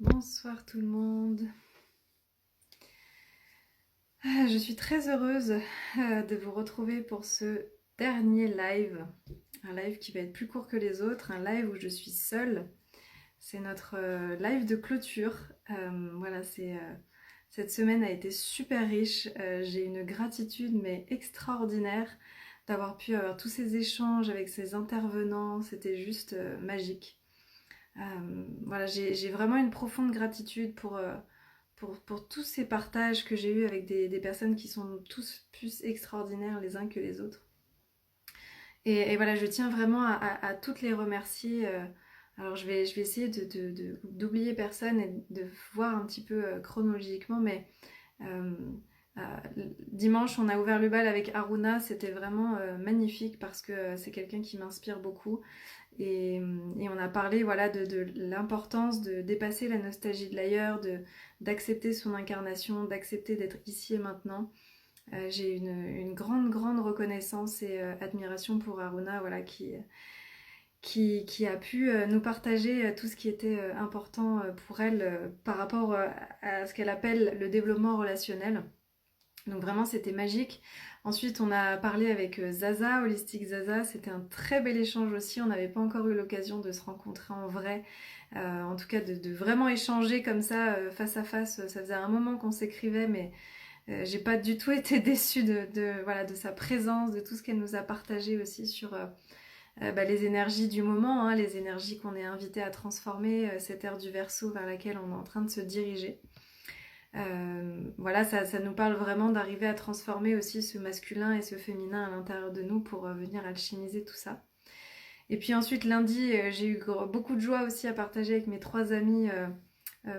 Bonsoir tout le monde. Je suis très heureuse de vous retrouver pour ce dernier live. Un live qui va être plus court que les autres, un live où je suis seule. C'est notre live de clôture. Voilà, cette semaine a été super riche. J'ai une gratitude mais extraordinaire d'avoir pu avoir tous ces échanges avec ces intervenants. C'était juste magique. Voilà, j'ai vraiment une profonde gratitude pour tous ces partages que j'ai eus avec des personnes qui sont tous plus extraordinaires les uns que les autres. Et voilà, je tiens vraiment à toutes les remercier. Alors je vais essayer d'oublier personne et de voir un petit peu chronologiquement, mais euh, euh, dimanche on a ouvert le bal avec Aruna, c'était vraiment magnifique parce que c'est quelqu'un qui m'inspire beaucoup. Et on a parlé voilà, de l'importance de dépasser la nostalgie de l'ailleurs, d'accepter son incarnation, d'accepter d'être ici et maintenant. J'ai une grande, grande reconnaissance et admiration pour Aruna voilà, qui a pu nous partager tout ce qui était important pour elle par rapport à ce qu'elle appelle le développement relationnel. Donc vraiment c'était magique. Ensuite on a parlé avec Zaza, Holistic Zaza, c'était un très bel échange aussi, on n'avait pas encore eu l'occasion de se rencontrer en vrai, en tout cas de vraiment échanger comme ça face à face, ça faisait un moment qu'on s'écrivait mais j'ai pas du tout été déçue voilà, de sa présence, de tout ce qu'elle nous a partagé aussi sur les énergies du moment, hein, les énergies qu'on est invité à transformer, cette ère du Verseau vers laquelle on est en train de se diriger. Voilà, ça nous parle vraiment d'arriver à transformer aussi ce masculin et ce féminin à l'intérieur de nous pour venir alchimiser tout ça. Et puis ensuite, lundi, j'ai eu beaucoup de joie aussi à partager avec mes trois amis,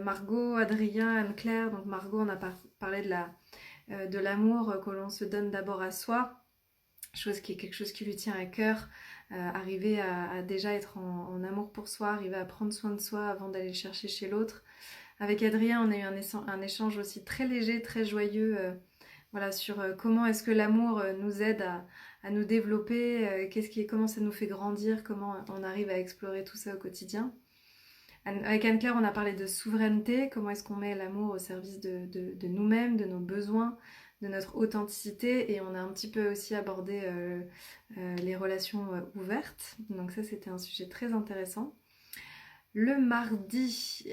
Margot, Adrien, Anne-Claire. Donc Margot, on a parlé de l'amour que l'on se donne d'abord à soi, chose qui est quelque chose qui lui tient à cœur. Arriver à déjà être en amour pour soi, arriver à prendre soin de soi avant d'aller le chercher chez l'autre. Avec Adrien, on a eu un échange aussi très léger, très joyeux, voilà, sur comment est-ce que l'amour nous aide à nous développer, comment ça nous fait grandir, comment on arrive à explorer tout ça au quotidien. Avec Anne-Claire, on a parlé de souveraineté, comment est-ce qu'on met l'amour au service de nous-mêmes, de nos besoins, de notre authenticité, et on a un petit peu aussi abordé les relations ouvertes. Donc ça, c'était un sujet très intéressant. Le mardi,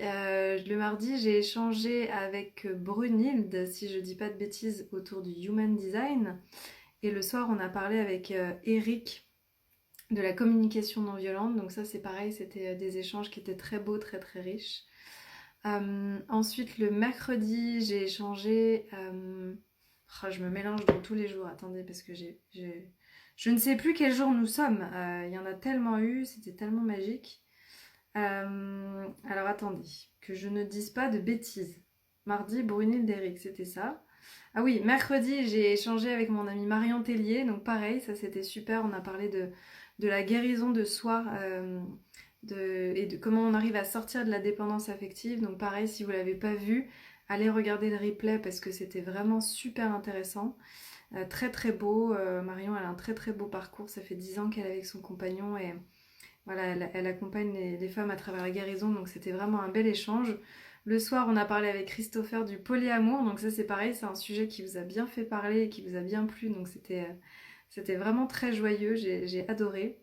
j'ai échangé avec Brunhilde, si je dis pas de bêtises, autour du Human Design. Et le soir, on a parlé avec Eric de la communication non violente. Donc ça, c'est pareil, c'était des échanges qui étaient très beaux, très très riches. Ensuite, le mercredi, j'ai échangé... je me mélange dans tous les jours, attendez, parce que je ne sais plus quel jour nous sommes. Il y en a tellement eu, c'était tellement magique. Alors attendez, que je ne dise pas de bêtises. Mardi, Brunhilde Eric, c'était ça. Ah oui, mercredi, j'ai échangé avec mon amie Marion Tellier, donc pareil, ça c'était super, on a parlé de la guérison de soi et de comment on arrive à sortir de la dépendance affective. Donc pareil, si vous ne l'avez pas vu, allez regarder le replay parce que c'était vraiment super intéressant. Très très beau, Marion elle a un très très beau parcours, ça fait 10 ans qu'elle est avec son compagnon et voilà, elle accompagne les femmes à travers la guérison, donc c'était vraiment un bel échange. Le soir, on a parlé avec Christopher du polyamour, donc ça c'est pareil, c'est un sujet qui vous a bien fait parler et qui vous a bien plu, donc c'était vraiment très joyeux, j'ai adoré.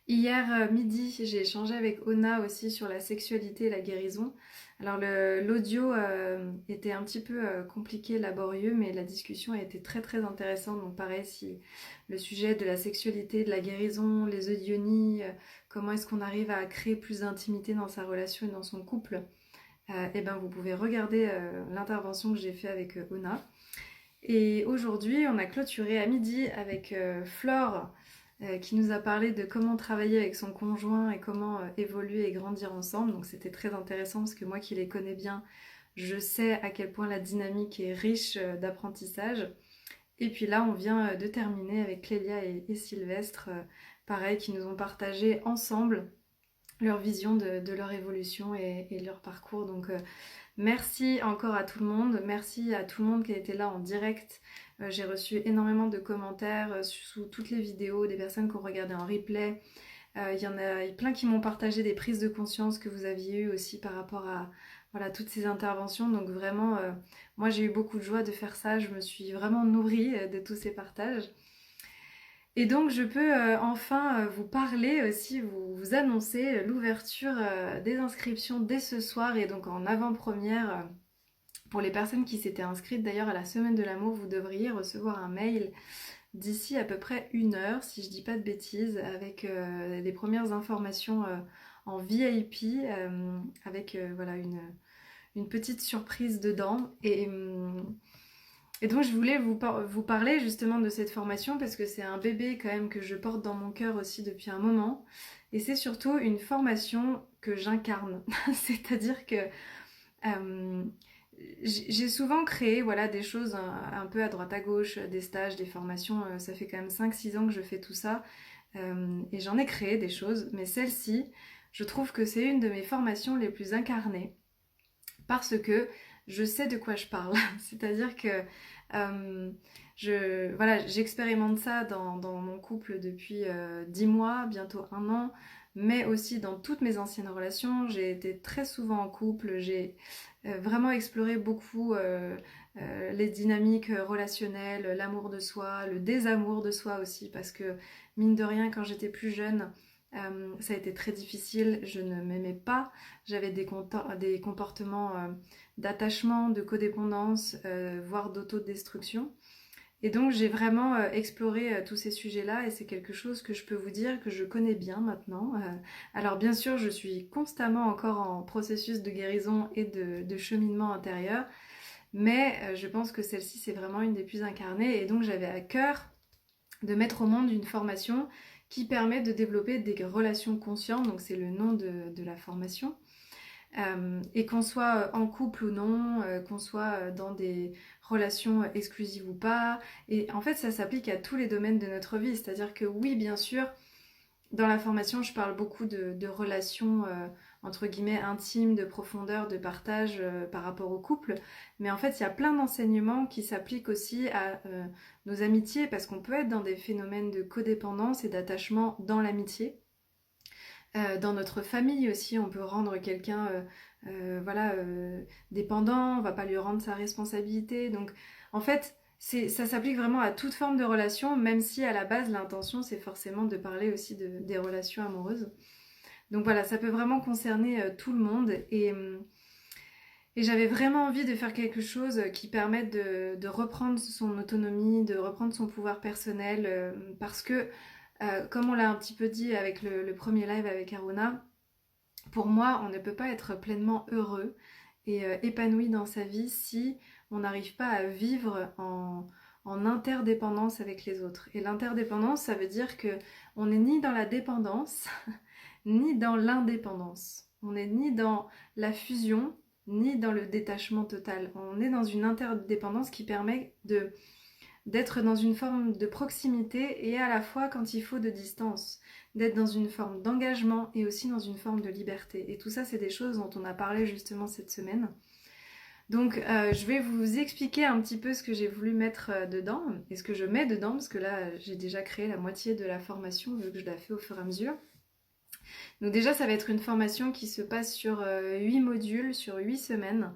Hier midi, j'ai échangé avec Ona aussi sur la sexualité et la guérison. Alors l'audio était un petit peu compliqué, laborieux, mais la discussion a été très très intéressante. Donc pareil, si le sujet de la sexualité, de la guérison, les œdionies, comment est-ce qu'on arrive à créer plus d'intimité dans sa relation et dans son couple, et ben vous pouvez regarder l'intervention que j'ai fait avec Ona. Et aujourd'hui, on a clôturé à midi avec Flore qui nous a parlé de comment travailler avec son conjoint et comment évoluer et grandir ensemble. Donc c'était très intéressant parce que moi qui les connais bien, je sais à quel point la dynamique est riche d'apprentissage. Et puis là, on vient de terminer avec Clélia et Sylvestre, pareil, qui nous ont partagé ensemble leur vision de leur évolution et de leur parcours. Donc merci encore à tout le monde, merci à tout le monde qui a été là en direct. J'ai reçu énormément de commentaires sous toutes les vidéos, des personnes qui ont regardé en replay. Il y en a plein qui m'ont partagé des prises de conscience que vous aviez eues aussi par rapport à voilà, toutes ces interventions. Donc vraiment, moi j'ai eu beaucoup de joie de faire ça. Je me suis vraiment nourrie de tous ces partages. Et donc je peux enfin vous parler aussi, vous annoncer l'ouverture des inscriptions dès ce soir et donc en avant-première. Pour les personnes qui s'étaient inscrites d'ailleurs à la Semaine de l'amour, vous devriez recevoir un mail d'ici à peu près 1 heure, si je dis pas de bêtises, avec les premières informations en VIP, avec voilà une petite surprise dedans. Et donc je voulais vous parler justement de cette formation parce que c'est un bébé quand même que je porte dans mon cœur aussi depuis un moment. Et c'est surtout une formation que j'incarne. C'est-à-dire que j'ai souvent créé voilà, des choses un peu à droite à gauche, des stages, des formations. Ça fait quand même 5-6 ans que je fais tout ça. Et j'en ai créé des choses. Mais celle-ci, je trouve que c'est une de mes formations les plus incarnées. Parce que je sais de quoi je parle. C'est-à-dire que voilà, j'expérimente ça dans mon couple depuis 10 mois, bientôt 1 an, mais aussi dans toutes mes anciennes relations. J'ai été très souvent en couple, j'ai vraiment exploré beaucoup les dynamiques relationnelles, l'amour de soi, le désamour de soi aussi, parce que mine de rien, quand j'étais plus jeune, ça a été très difficile, je ne m'aimais pas, j'avais des comportements d'attachement, de codépendance, voire d'autodestruction. Et donc j'ai vraiment exploré tous ces sujets-là et c'est quelque chose que je peux vous dire que je connais bien maintenant. Alors bien sûr, je suis constamment encore en processus de guérison et de cheminement intérieur, mais je pense que celle-ci c'est vraiment une des plus incarnées et donc j'avais à cœur de mettre au monde une formation qui permet de développer des relations conscientes, donc c'est le nom de la formation. Et qu'on soit en couple ou non, qu'on soit dans des relations exclusives ou pas. Et en fait, ça s'applique à tous les domaines de notre vie. C'est-à-dire que oui, bien sûr, dans la formation, je parle beaucoup de relations entre guillemets intimes, de profondeur, de partage par rapport au couple. Mais en fait, il y a plein d'enseignements qui s'appliquent aussi à nos amitiés parce qu'on peut être dans des phénomènes de codépendance et d'attachement dans l'amitié. Dans notre famille aussi, on peut rendre quelqu'un voilà, dépendant, on va pas lui rendre sa responsabilité. Donc en fait, ça s'applique vraiment à toute forme de relation, même si à la base l'intention c'est forcément de parler aussi des relations amoureuses. Donc voilà, ça peut vraiment concerner tout le monde et j'avais vraiment envie de faire quelque chose qui permette de reprendre son autonomie, de reprendre son pouvoir personnel, parce que comme on l'a un petit peu dit avec le premier live avec Aruna, pour moi, on ne peut pas être pleinement heureux et épanoui dans sa vie si on n'arrive pas à vivre en interdépendance avec les autres. Et l'interdépendance, ça veut dire que on n'est ni dans la dépendance, ni dans l'indépendance. On n'est ni dans la fusion, ni dans le détachement total. On est dans une interdépendance qui permet d'être dans une forme de proximité et à la fois quand il faut de distance, d'être dans une forme d'engagement et aussi dans une forme de liberté. Et tout ça, c'est des choses dont on a parlé justement cette semaine. Donc je vais vous expliquer un petit peu ce que j'ai voulu mettre dedans et ce que je mets dedans, parce que là j'ai déjà créé la moitié de la formation vu que je la fais au fur et à mesure. Donc déjà ça va être une formation qui se passe sur 8 modules, sur 8 semaines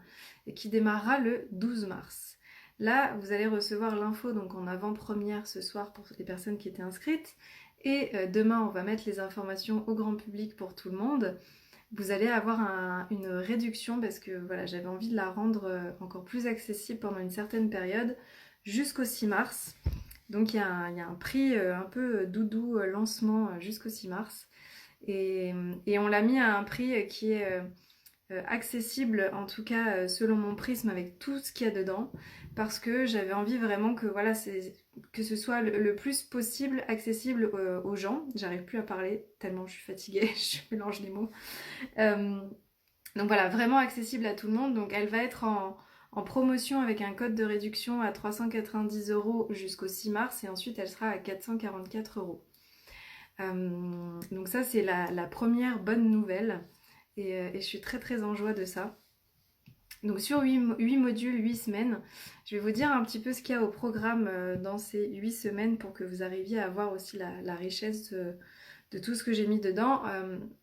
et qui démarrera le 12 mars. Là, vous allez recevoir l'info donc en avant-première ce soir pour les personnes qui étaient inscrites. Et demain, on va mettre les informations au grand public pour tout le monde. Vous allez avoir une réduction parce que voilà, j'avais envie de la rendre encore plus accessible pendant une certaine période jusqu'au 6 mars. Donc il y a un prix un peu doudou lancement jusqu'au 6 mars. Et on l'a mis à un prix qui est accessible, en tout cas selon mon prisme avec tout ce qu'il y a dedans, parce que j'avais envie vraiment que voilà, que ce soit le plus possible accessible aux gens. J'arrive plus à parler tellement je suis fatiguée, je mélange les mots. Donc voilà, vraiment accessible à tout le monde. Donc elle va être en promotion avec un code de réduction à 390 € jusqu'au 6 mars et ensuite elle sera à 444 €. Donc ça c'est la première bonne nouvelle et je suis très très en joie de ça. Donc sur 8 modules, 8 semaines, je vais vous dire un petit peu ce qu'il y a au programme dans ces 8 semaines pour que vous arriviez à voir aussi la richesse de de tout ce que j'ai mis dedans.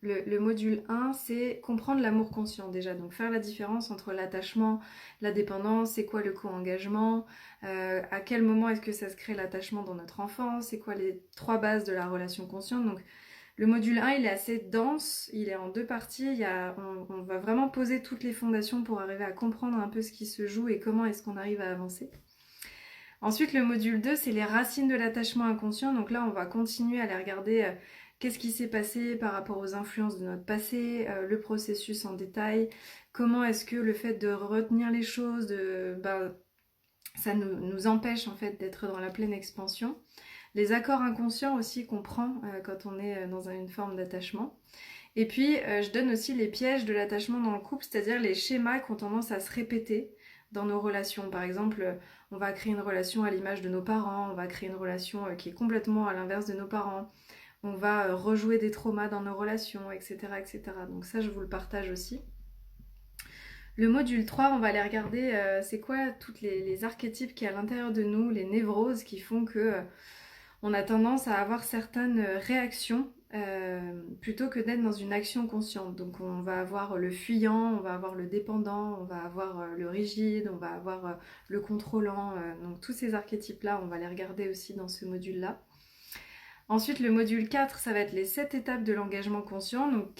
Le module 1, c'est comprendre l'amour conscient déjà. Donc faire la différence entre l'attachement, la dépendance, c'est quoi le co-engagement, à quel moment est-ce que ça se crée l'attachement dans notre enfance, c'est quoi les 3 bases de la relation consciente. Donc le module 1, il est assez dense, il est en 2 parties. On va vraiment poser toutes les fondations pour arriver à comprendre un peu ce qui se joue et comment est-ce qu'on arrive à avancer. Ensuite, le module 2, c'est les racines de l'attachement inconscient. Donc là, on va continuer à aller regarder qu'est-ce qui s'est passé par rapport aux influences de notre passé, le processus en détail, comment est-ce que le fait de retenir les choses, ça nous empêche en fait d'être dans la pleine expansion. Les accords inconscients aussi qu'on prend quand on est dans une forme d'attachement. Et puis, je donne aussi les pièges de l'attachement dans le couple, c'est-à-dire les schémas qui ont tendance à se répéter dans nos relations. Par exemple, on va créer une relation à l'image de nos parents, on va créer une relation qui est complètement à l'inverse de nos parents, on va rejouer des traumas dans nos relations, etc., etc. Donc ça, je vous le partage aussi. Le module 3, on va aller regarder c'est quoi toutes les archétypes qui y a à l'intérieur de nous, les névroses qui font que on a tendance à avoir certaines réactions plutôt que d'être dans une action consciente. Donc on va avoir le fuyant, on va avoir le dépendant, on va avoir le rigide, on va avoir le contrôlant. Donc tous ces archétypes-là, on va les regarder aussi dans ce module-là. Ensuite, le module 4, ça va être les 7 étapes de l'engagement conscient. Donc,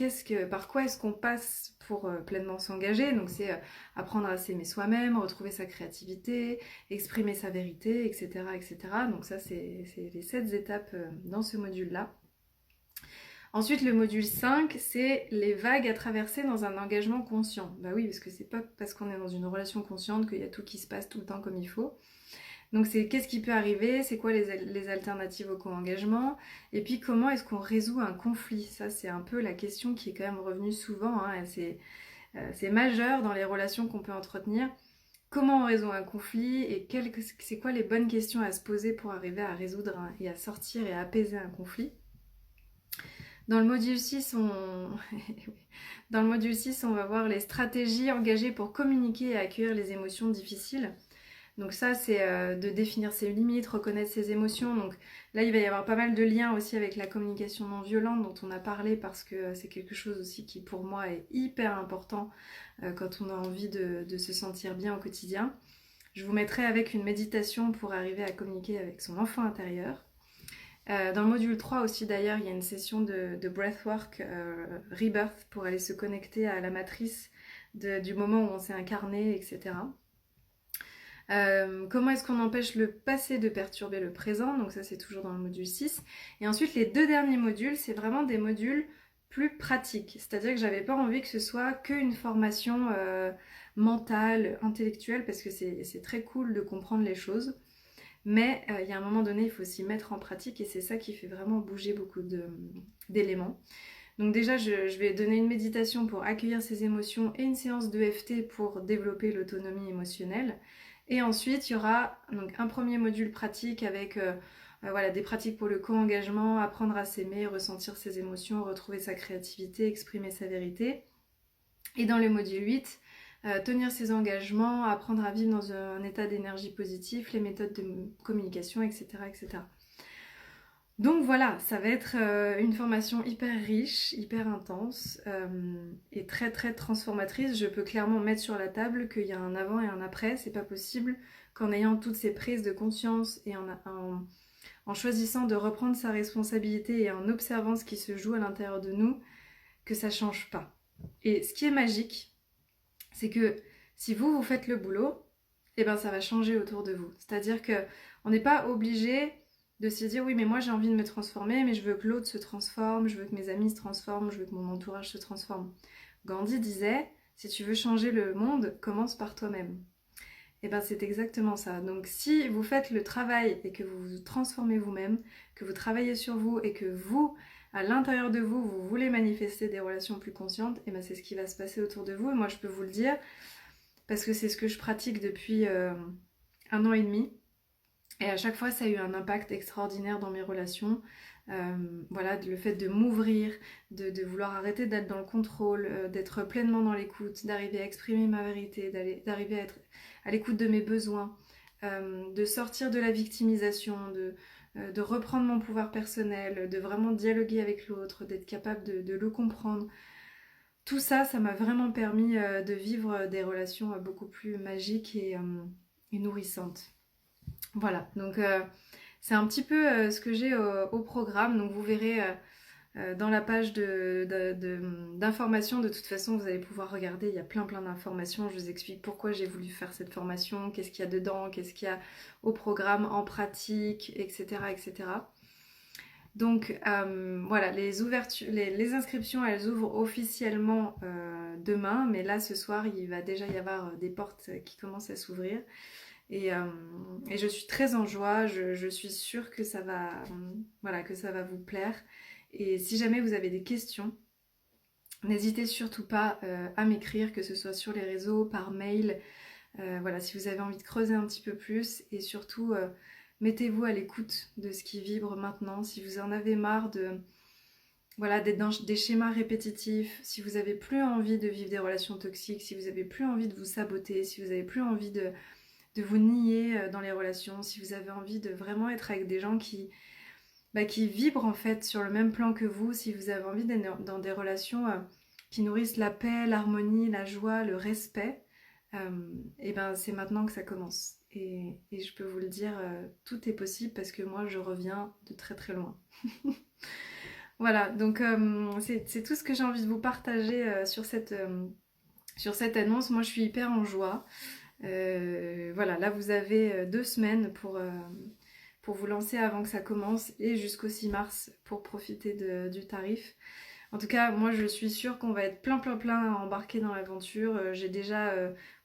par quoi est-ce qu'on passe pour pleinement s'engager? Donc, c'est apprendre à s'aimer soi-même, retrouver sa créativité, exprimer sa vérité, etc., etc. Donc, ça, c'est les 7 étapes dans ce module-là. Ensuite, le module 5, c'est les vagues à traverser dans un engagement conscient. Bah oui, parce que c'est pas parce qu'on est dans une relation consciente qu'il y a tout qui se passe tout le temps comme il faut. Donc c'est qu'est-ce qui peut arriver, c'est quoi les alternatives au co-engagement, et puis comment est-ce qu'on résout un conflit. Ça c'est un peu la question qui est quand même revenue souvent, hein, c'est majeur dans les relations qu'on peut entretenir. Comment on résout un conflit et c'est quoi les bonnes questions à se poser pour arriver à résoudre et à sortir et à apaiser un conflit. Dans le module 6, Dans le module 6, on va voir les stratégies engagées pour communiquer et accueillir les émotions difficiles. Donc ça, c'est de définir ses limites, reconnaître ses émotions. Donc là, il va y avoir pas mal de liens aussi avec la communication non violente dont on a parlé parce que c'est quelque chose aussi qui, pour moi, est hyper important quand on a envie de se sentir bien au quotidien. Je vous mettrai avec une méditation pour arriver à communiquer avec son enfant intérieur. Dans le module 3 aussi, d'ailleurs, il y a une session de breathwork, rebirth, pour aller se connecter à la matrice du moment où on s'est incarné, etc. Comment est-ce qu'on empêche le passé de perturber le présent? Donc ça c'est toujours dans le module 6. Et ensuite les 2 derniers modules, c'est vraiment des modules plus pratiques. C'est-à-dire que j'avais pas envie que ce soit qu'une formation mentale, intellectuelle, parce que c'est très cool de comprendre les choses. Mais il y a un moment donné, il faut s'y mettre en pratique et c'est ça qui fait vraiment bouger beaucoup d'éléments. Donc déjà, je vais donner une méditation pour accueillir ses émotions et une séance d'EFT pour développer l'autonomie émotionnelle. Et ensuite, il y aura donc un premier module pratique avec voilà, des pratiques pour le co-engagement, apprendre à s'aimer, ressentir ses émotions, retrouver sa créativité, exprimer sa vérité. Et dans le module 8, tenir ses engagements, apprendre à vivre dans un état d'énergie positif, les méthodes de communication, etc., etc. Donc voilà, ça va être une formation hyper riche, hyper intense et très très transformatrice. Je peux clairement mettre sur la table qu'il y a un avant et un après. C'est pas possible qu'en ayant toutes ces prises de conscience et en choisissant de reprendre sa responsabilité et en observant ce qui se joue à l'intérieur de nous, que ça change pas. Et ce qui est magique, c'est que si vous faites le boulot, eh ben ça va changer autour de vous. C'est-à-dire que on n'est pas obligé de se dire oui mais moi j'ai envie de me transformer, mais je veux que l'autre se transforme, je veux que mes amis se transforment, je veux que mon entourage se transforme. Gandhi disait si tu veux changer le monde, commence par toi-même. Et ben c'est exactement ça. Donc si vous faites le travail et que vous vous transformez vous-même, que vous travaillez sur vous et que vous, à l'intérieur de vous, vous voulez manifester des relations plus conscientes, et ben c'est ce qui va se passer autour de vous. Et moi je peux vous le dire parce que c'est ce que je pratique depuis 1 an et demi. Et à chaque fois, ça a eu un impact extraordinaire dans mes relations. Voilà, le fait de m'ouvrir, de vouloir arrêter d'être dans le contrôle, d'être pleinement dans l'écoute, d'arriver à exprimer ma vérité, d'arriver à être à l'écoute de mes besoins, de sortir de la victimisation, de reprendre mon pouvoir personnel, de vraiment dialoguer avec l'autre, d'être capable de le comprendre. Tout ça, ça m'a vraiment permis de vivre des relations beaucoup plus magiques et nourrissantes. Voilà, donc c'est un petit peu ce que j'ai au programme. Donc vous verrez dans la page d'informations, de toute façon, vous allez pouvoir regarder, il y a plein d'informations. Je vous explique pourquoi j'ai voulu faire cette formation, qu'est-ce qu'il y a dedans, qu'est-ce qu'il y a au programme, en pratique, etc. etc. Donc voilà, les inscriptions, elles ouvrent officiellement demain, mais là ce soir, il va déjà y avoir des portes qui commencent à s'ouvrir. Et je suis très en joie, je suis sûre que ça va, voilà, que ça va vous plaire. Et si jamais vous avez des questions, n'hésitez surtout pas à m'écrire, que ce soit sur les réseaux, par mail. Voilà, si vous avez envie de creuser un petit peu plus. Et surtout, mettez-vous à l'écoute de ce qui vibre maintenant. Si vous en avez marre voilà, d'être dans des schémas répétitifs, si vous avez plus envie de vivre des relations toxiques, si vous avez plus envie de vous saboter, si vous avez plus envie de vous nier dans les relations, si vous avez envie de vraiment être avec des gens qui vibrent en fait sur le même plan que vous, si vous avez envie d'être dans des relations qui nourrissent la paix, l'harmonie, la joie, le respect, et ben c'est maintenant que ça commence. Et je peux vous le dire, tout est possible parce que moi je reviens de très très loin. Voilà, donc c'est tout ce que j'ai envie de vous partager sur cette annonce. Moi je suis hyper en joie. Voilà, là vous avez 2 semaines pour vous lancer avant que ça commence et jusqu'au 6 mars pour profiter du tarif. En tout cas, moi je suis sûre qu'on va être plein embarqués dans l'aventure. J'ai déjà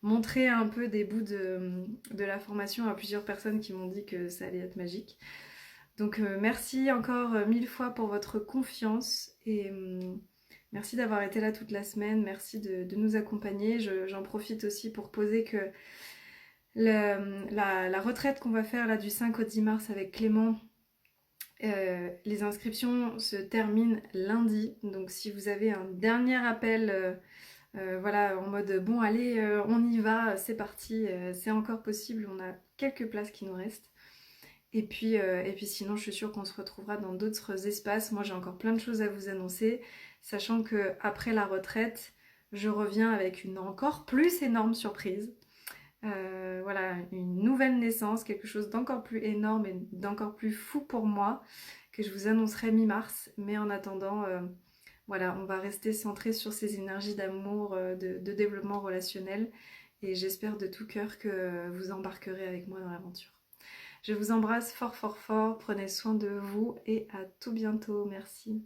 montré un peu des bouts de la formation à plusieurs personnes qui m'ont dit que ça allait être magique. Donc merci encore 1000 fois pour votre confiance et merci d'avoir été là toute la semaine. Merci de nous accompagner. J'en profite aussi pour poser que la retraite qu'on va faire là du 5 au 10 mars avec Clément, les inscriptions se terminent lundi. Donc si vous avez un dernier appel, voilà, en mode bon allez, on y va, c'est parti, c'est encore possible, on a quelques places qui nous restent. Et puis sinon, je suis sûre qu'on se retrouvera dans d'autres espaces. Moi, j'ai encore plein de choses à vous annoncer, sachant que après la retraite, je reviens avec une encore plus énorme surprise. Voilà, une nouvelle naissance, quelque chose d'encore plus énorme et d'encore plus fou pour moi, que je vous annoncerai mi-mars. Mais en attendant, voilà, on va rester centré sur ces énergies d'amour, de développement relationnel. Et j'espère de tout cœur que vous embarquerez avec moi dans l'aventure. Je vous embrasse fort, prenez soin de vous et à tout bientôt. Merci.